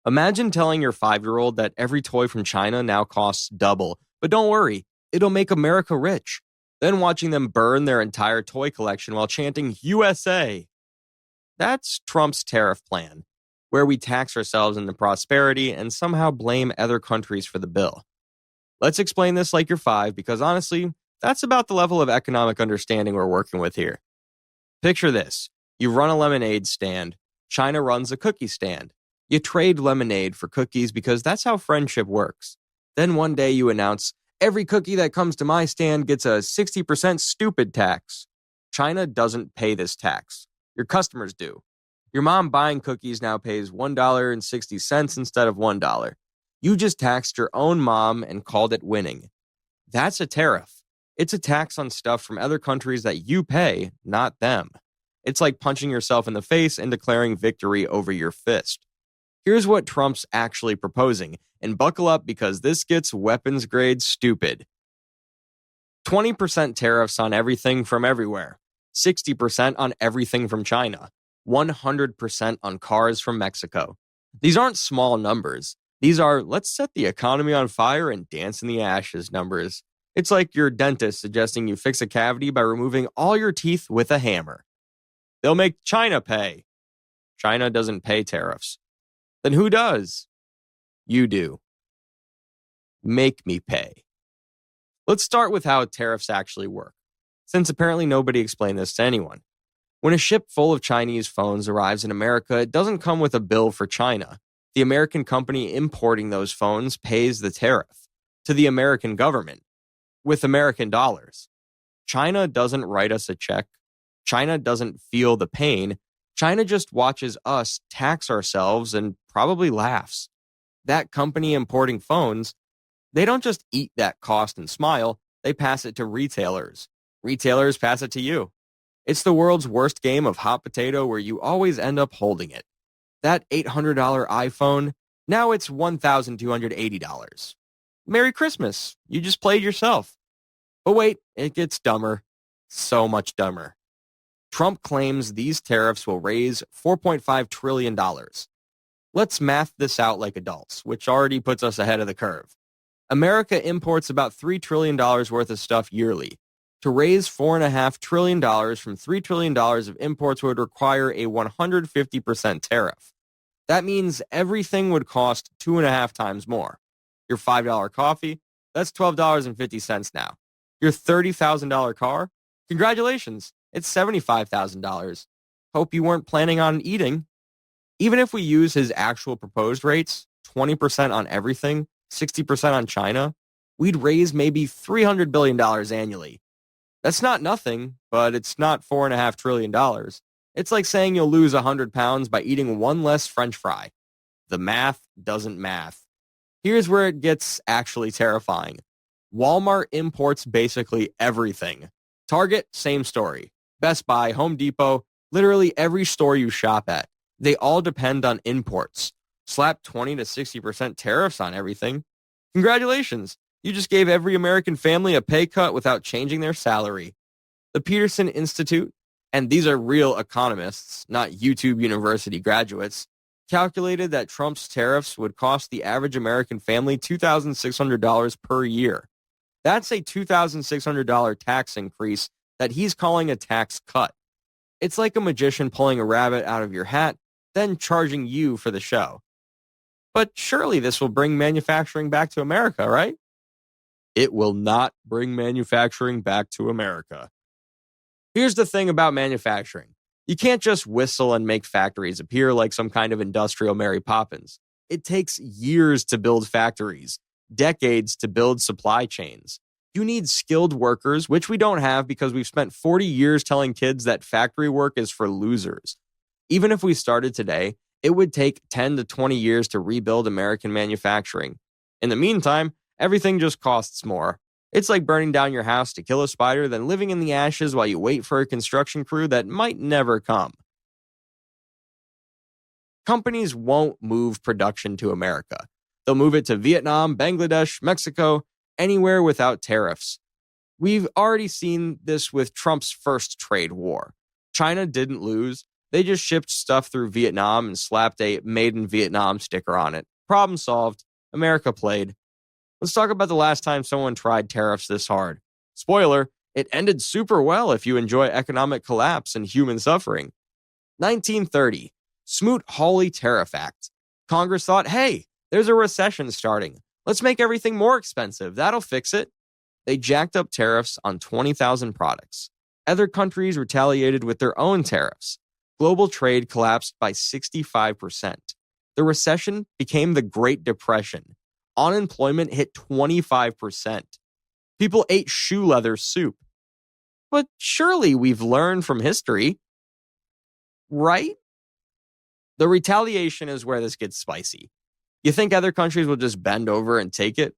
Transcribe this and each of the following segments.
Imagine telling your 5-year-old that every toy from China now costs double, but don't worry, it'll make America rich. Then watching them burn their entire toy collection while chanting USA. That's Trump's tariff plan, where we tax ourselves into prosperity and somehow blame other countries for the bill. Let's explain this like you're 5, because honestly, that's about the level of economic understanding we're working with here. Picture this. You run a lemonade stand. China runs a cookie stand. You trade lemonade for cookies because that's how friendship works. Then one day you announce, every cookie that comes to my stand gets a 60% stupid tax. China doesn't pay this tax. Your customers do. Your mom buying cookies now pays $1.60 instead of $1. You just taxed your own mom and called it winning. That's a tariff. It's a tax on stuff from other countries that you pay, not them. It's like punching yourself in the face and declaring victory over your fist. Here's what Trump's actually proposing, and buckle up because this gets weapons grade stupid. 20% tariffs on everything from everywhere, 60% on everything from China, 100% on cars from Mexico. These aren't small numbers. These are, let's set the economy on fire and dance in the ashes numbers. It's like your dentist suggesting you fix a cavity by removing all your teeth with a hammer. They'll make China pay. China doesn't pay tariffs. Then who does? You do. Make me pay. Let's start with how tariffs actually work, since apparently nobody explained this to anyone. When a ship full of Chinese phones arrives in America, it doesn't come with a bill for China. The American company importing those phones pays the tariff to the American government with American dollars. China doesn't write us a check. China doesn't feel the pain. China just watches us tax ourselves and probably laughs. That company importing phones, they don't just eat that cost and smile, they pass it to retailers. Retailers pass it to you. It's the world's worst game of hot potato where you always end up holding it. That $800 iPhone, now it's $1,280. Merry Christmas, you just played yourself. But wait, it gets dumber. So much dumber. Trump claims these tariffs will raise $4.5 trillion. Let's math this out like adults, which already puts us ahead of the curve. America imports about $3 trillion worth of stuff yearly. To raise $4.5 trillion from $3 trillion of imports would require a 150% tariff. That means everything would cost 2.5 times more. Your $5 coffee, that's $12.50 now. Your $30,000 car, congratulations. It's $75,000. Hope you weren't planning on eating. Even if we use his actual proposed rates, 20% on everything, 60% on China, we'd raise maybe $300 billion annually. That's not nothing, but it's not $4.5 trillion. It's like saying you'll lose 100 pounds by eating one less French fry. The math doesn't math. Here's where it gets actually terrifying. Walmart imports basically everything. Target, same story. Best Buy, Home Depot, literally every store you shop at. They all depend on imports. Slap 20 to 60% tariffs on everything. Congratulations. You just gave every American family a pay cut without changing their salary. The Peterson Institute, and these are real economists, not YouTube University graduates, calculated that Trump's tariffs would cost the average American family $2,600 per year. That's a $2,600 tax increase that he's calling a tax cut. It's like a magician pulling a rabbit out of your hat, then charging you for the show. But surely this will bring manufacturing back to America, right? It will not bring manufacturing back to America. Here's the thing about manufacturing. You can't just whistle and make factories appear like some kind of industrial Mary Poppins. It takes years to build factories, decades to build supply chains. You need skilled workers, which we don't have because we've spent 40 years telling kids that factory work is for losers. Even if we started today, it would take 10 to 20 years to rebuild American manufacturing. In the meantime, everything just costs more. It's like burning down your house to kill a spider, then living in the ashes while you wait for a construction crew that might never come. Companies won't move production to America. They'll move it to Vietnam, Bangladesh, Mexico, anywhere without tariffs. We've already seen this with Trump's first trade war. China didn't lose. They just shipped stuff through Vietnam and slapped a Made in Vietnam sticker on it. Problem solved. America played. Let's talk about the last time someone tried tariffs this hard. Spoiler, it ended super well if you enjoy economic collapse and human suffering. 1930, Smoot-Hawley Tariff Act. Congress thought, hey, there's a recession starting. Let's make everything more expensive. That'll fix it. They jacked up tariffs on 20,000 products. Other countries retaliated with their own tariffs. Global trade collapsed by 65%. The recession became the Great Depression. Unemployment hit 25%. People ate shoe leather soup. But surely we've learned from history, right? The retaliation is where this gets spicy. You think other countries will just bend over and take it?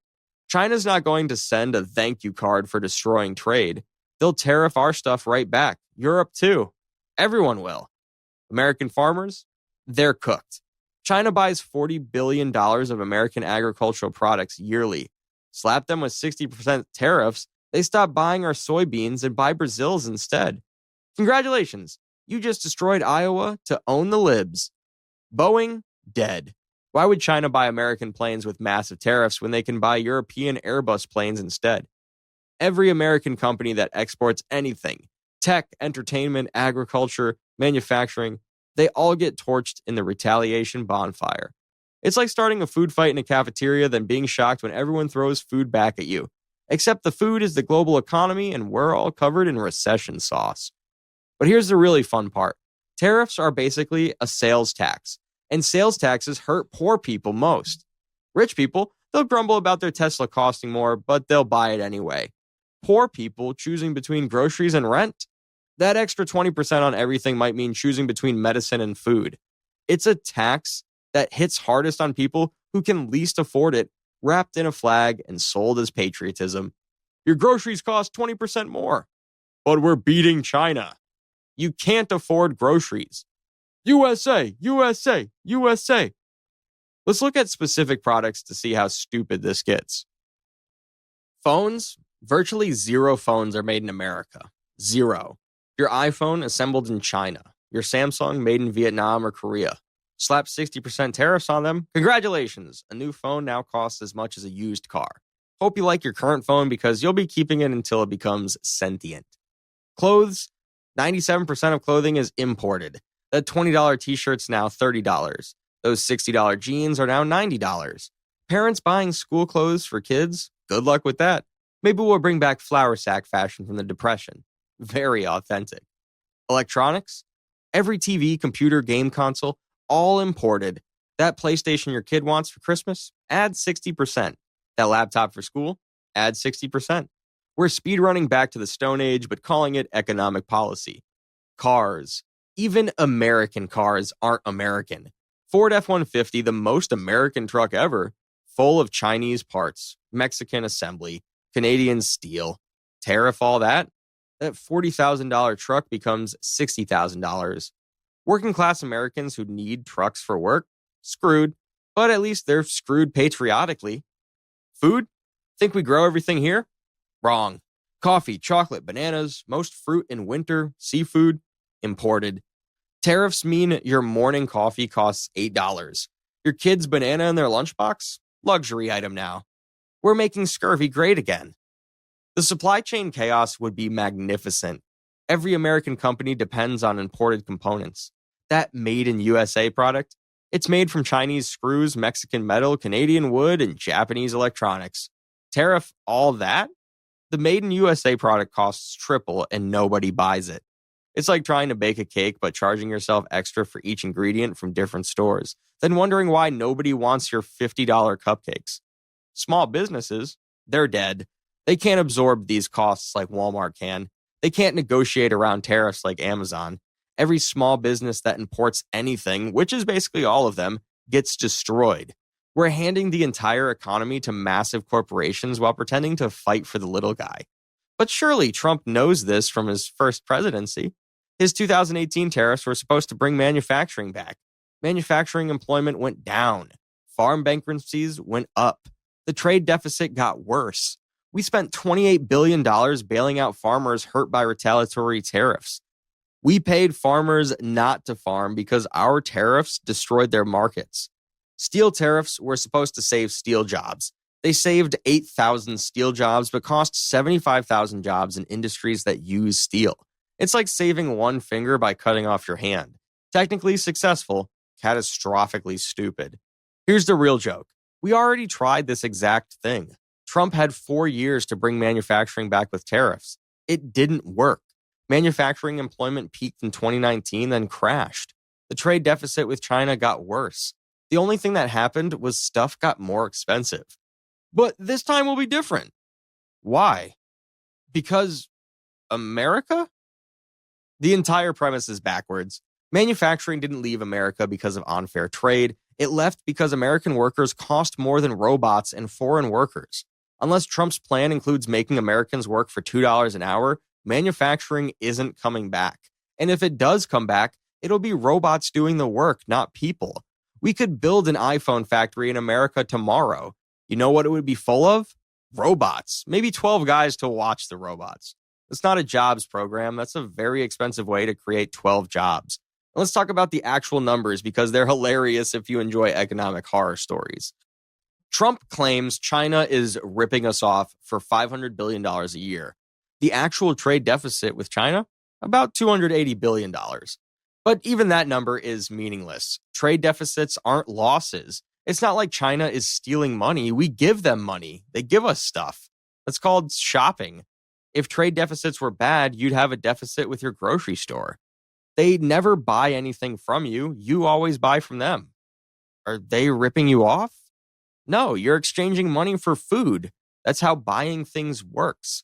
China's not going to send a thank you card for destroying trade. They'll tariff our stuff right back. Europe too. Everyone will. American farmers, they're cooked. China buys $40 billion of American agricultural products yearly. Slap them with 60% tariffs, they stop buying our soybeans and buy Brazil's instead. Congratulations, you just destroyed Iowa to own the libs. Boeing, dead. Why would China buy American planes with massive tariffs when they can buy European Airbus planes instead? Every American company that exports anything, tech, entertainment, agriculture, manufacturing, they all get torched in the retaliation bonfire. It's like starting a food fight in a cafeteria, then being shocked when everyone throws food back at you. Except the food is the global economy and we're all covered in recession sauce. But here's the really fun part. Tariffs are basically a sales tax, and sales taxes hurt poor people most. Rich people, they'll grumble about their Tesla costing more, but they'll buy it anyway. Poor people choosing between groceries and rent? That extra 20% on everything might mean choosing between medicine and food. It's a tax that hits hardest on people who can least afford it, wrapped in a flag and sold as patriotism. Your groceries cost 20% more. But we're beating China. You can't afford groceries. USA, USA, USA. Let's look at specific products to see how stupid this gets. Phones, virtually zero phones are made in America. Zero. Your iPhone assembled in China. Your Samsung made in Vietnam or Korea. Slap 60% tariffs on them. Congratulations. A new phone now costs as much as a used car. Hope you like your current phone because you'll be keeping it until it becomes sentient. Clothes, 97% of clothing is imported. That $20 t-shirt's now $30. Those $60 jeans are now $90. Parents buying school clothes for kids? Good luck with that. Maybe we'll bring back flour sack fashion from the Depression. Very authentic. Electronics? Every TV, computer, game console, all imported. That PlayStation your kid wants for Christmas? Add 60%. That laptop for school? Add 60%. We're speedrunning back to the Stone Age, but calling it economic policy. Cars. Even American cars aren't American. Ford F-150, the most American truck ever, full of Chinese parts, Mexican assembly, Canadian steel. Tariff all that? That $40,000 truck becomes $60,000. Working class Americans who need trucks for work? Screwed. But at least they're screwed patriotically. Food? Think we grow everything here? Wrong. Coffee, chocolate, bananas, most fruit in winter, seafood, imported. Tariffs mean your morning coffee costs $8. Your kid's banana in their lunchbox? Luxury item now. We're making scurvy great again. The supply chain chaos would be magnificent. Every American company depends on imported components. That made in USA product, it's made from Chinese screws, Mexican metal, Canadian wood, and Japanese electronics. Tariff all that? The made in USA product costs triple and nobody buys it. It's like trying to bake a cake but charging yourself extra for each ingredient from different stores, then wondering why nobody wants your $50 cupcakes. Small businesses, they're dead. They can't absorb these costs like Walmart can. They can't negotiate around tariffs like Amazon. Every small business that imports anything, which is basically all of them, gets destroyed. We're handing the entire economy to massive corporations while pretending to fight for the little guy. But surely Trump knows this from his first presidency. His 2018 tariffs were supposed to bring manufacturing back. Manufacturing employment went down. Farm bankruptcies went up. The trade deficit got worse. We spent $28 billion bailing out farmers hurt by retaliatory tariffs. We paid farmers not to farm because our tariffs destroyed their markets. Steel tariffs were supposed to save steel jobs. They saved 8,000 steel jobs, but cost 75,000 jobs in industries that use steel. It's like saving one finger by cutting off your hand. Technically successful, catastrophically stupid. Here's the real joke. We already tried this exact thing. Trump had 4 years to bring manufacturing back with tariffs. It didn't work. Manufacturing employment peaked in 2019, then crashed. The trade deficit with China got worse. The only thing that happened was stuff got more expensive. But this time will be different. Why? Because America? The entire premise is backwards. Manufacturing didn't leave America because of unfair trade. It left because American workers cost more than robots and foreign workers. Unless Trump's plan includes making Americans work for $2 an hour, manufacturing isn't coming back. And if it does come back, it'll be robots doing the work, not people. We could build an iPhone factory in America tomorrow. You know what it would be full of? Robots. Maybe 12 guys to watch the robots. It's not a jobs program. That's a very expensive way to create 12 jobs. And let's talk about the actual numbers because they're hilarious if you enjoy economic horror stories. Trump claims China is ripping us off for $500 billion a year. The actual trade deficit with China? About $280 billion. But even that number is meaningless. Trade deficits aren't losses. It's not like China is stealing money. We give them money. They give us stuff. That's called shopping. If trade deficits were bad, you'd have a deficit with your grocery store. They never buy anything from you. You always buy from them. Are they ripping you off? No, you're exchanging money for food. That's how buying things works.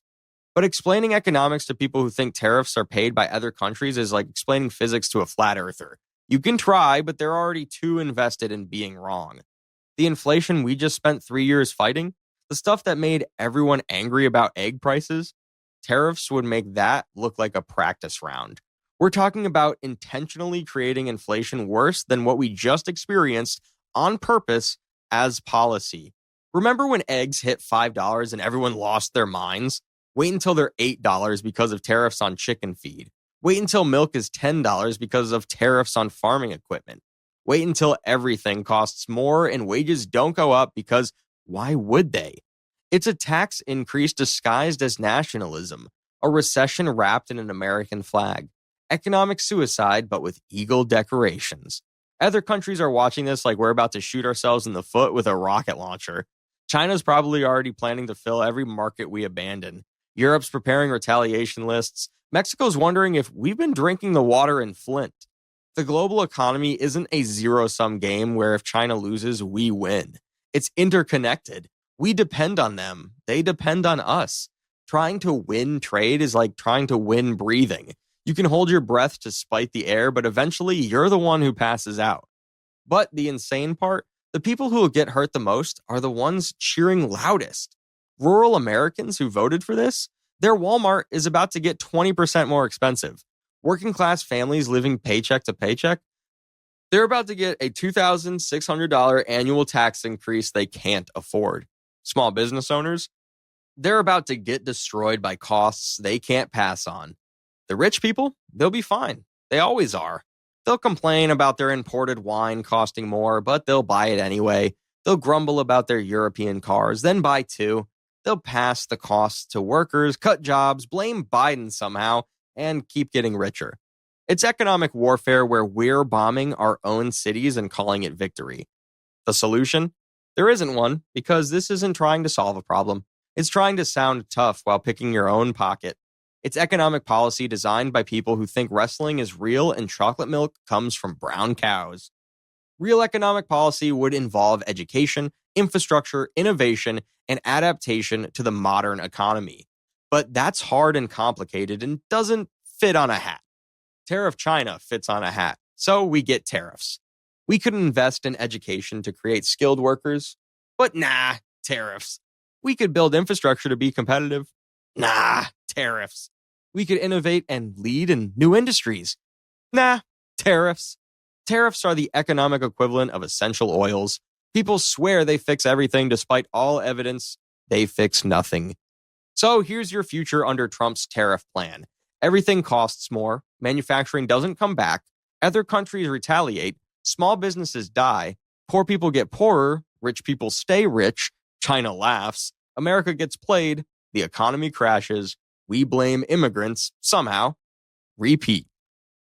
But explaining economics to people who think tariffs are paid by other countries is like explaining physics to a flat earther. You can try, but they're already too invested in being wrong. The inflation we just spent 3 years fighting, the stuff that made everyone angry about egg prices, tariffs would make that look like a practice round. We're talking about intentionally creating inflation worse than what we just experienced on purpose as policy. Remember when eggs hit $5 and everyone lost their minds? Wait until they're $8 because of tariffs on chicken feed. Wait until milk is $10 because of tariffs on farming equipment. Wait until everything costs more and wages don't go up because why would they? It's a tax increase disguised as nationalism, a recession wrapped in an American flag. Economic suicide, but with eagle decorations. Other countries are watching this like we're about to shoot ourselves in the foot with a rocket launcher. China's probably already planning to fill every market we abandon. Europe's preparing retaliation lists. Mexico's wondering if we've been drinking the water in Flint. The global economy isn't a zero-sum game where if China loses, we win. It's interconnected. We depend on them. They depend on us. Trying to win trade is like trying to win breathing. You can hold your breath to spite the air, but eventually you're the one who passes out. But the insane part, the people who will get hurt the most are the ones cheering loudest. Rural Americans who voted for this, their Walmart is about to get 20% more expensive. Working class families living paycheck to paycheck, they're about to get a $2,600 annual tax increase they can't afford. Small business owners, they're about to get destroyed by costs they can't pass on. The rich people, they'll be fine. They always are. They'll complain about their imported wine costing more, but they'll buy it anyway. They'll grumble about their European cars, then buy two. They'll pass the costs to workers, cut jobs, blame Biden somehow, and keep getting richer. It's economic warfare where we're bombing our own cities and calling it victory. The solution? There isn't one, because this isn't trying to solve a problem. It's trying to sound tough while picking your own pocket. It's economic policy designed by people who think wrestling is real and chocolate milk comes from brown cows. Real economic policy would involve education, infrastructure, innovation, and adaptation to the modern economy. But that's hard and complicated and doesn't fit on a hat. Tariff China fits on a hat, so we get tariffs. We could invest in education to create skilled workers, but nah, tariffs. We could build infrastructure to be competitive. Nah, tariffs. We could innovate and lead in new industries. Nah, tariffs. Tariffs are the economic equivalent of essential oils. People swear they fix everything despite all evidence they fix nothing. So here's your future under Trump's tariff plan. Everything costs more, manufacturing doesn't come back, other countries retaliate, small businesses die, poor people get poorer, rich people stay rich, China laughs, America gets played, the economy crashes, we blame immigrants, somehow. Repeat.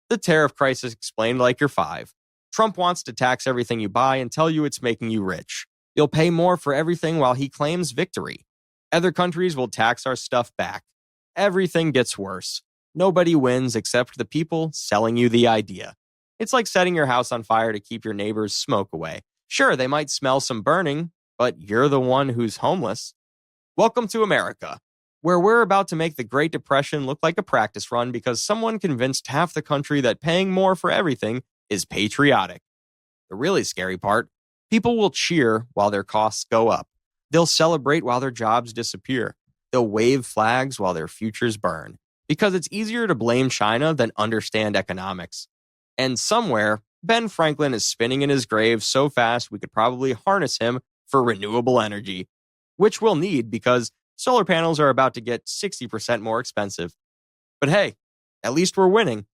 The tariff crisis explained like you're five. Trump wants to tax everything you buy and tell you it's making you rich. You'll pay more for everything while he claims victory. Other countries will tax our stuff back. Everything gets worse. Nobody wins except the people selling you the idea. It's like setting your house on fire to keep your neighbors' smoke away. Sure, they might smell some burning, but you're the one who's homeless. Welcome to America, where we're about to make the Great Depression look like a practice run because someone convinced half the country that paying more for everything is patriotic. The really scary part, people will cheer while their costs go up. They'll celebrate while their jobs disappear. They'll wave flags while their futures burn. Because it's easier to blame China than understand economics. And somewhere, Ben Franklin is spinning in his grave so fast we could probably harness him for renewable energy, which we'll need because solar panels are about to get 60% more expensive. But hey, at least we're winning.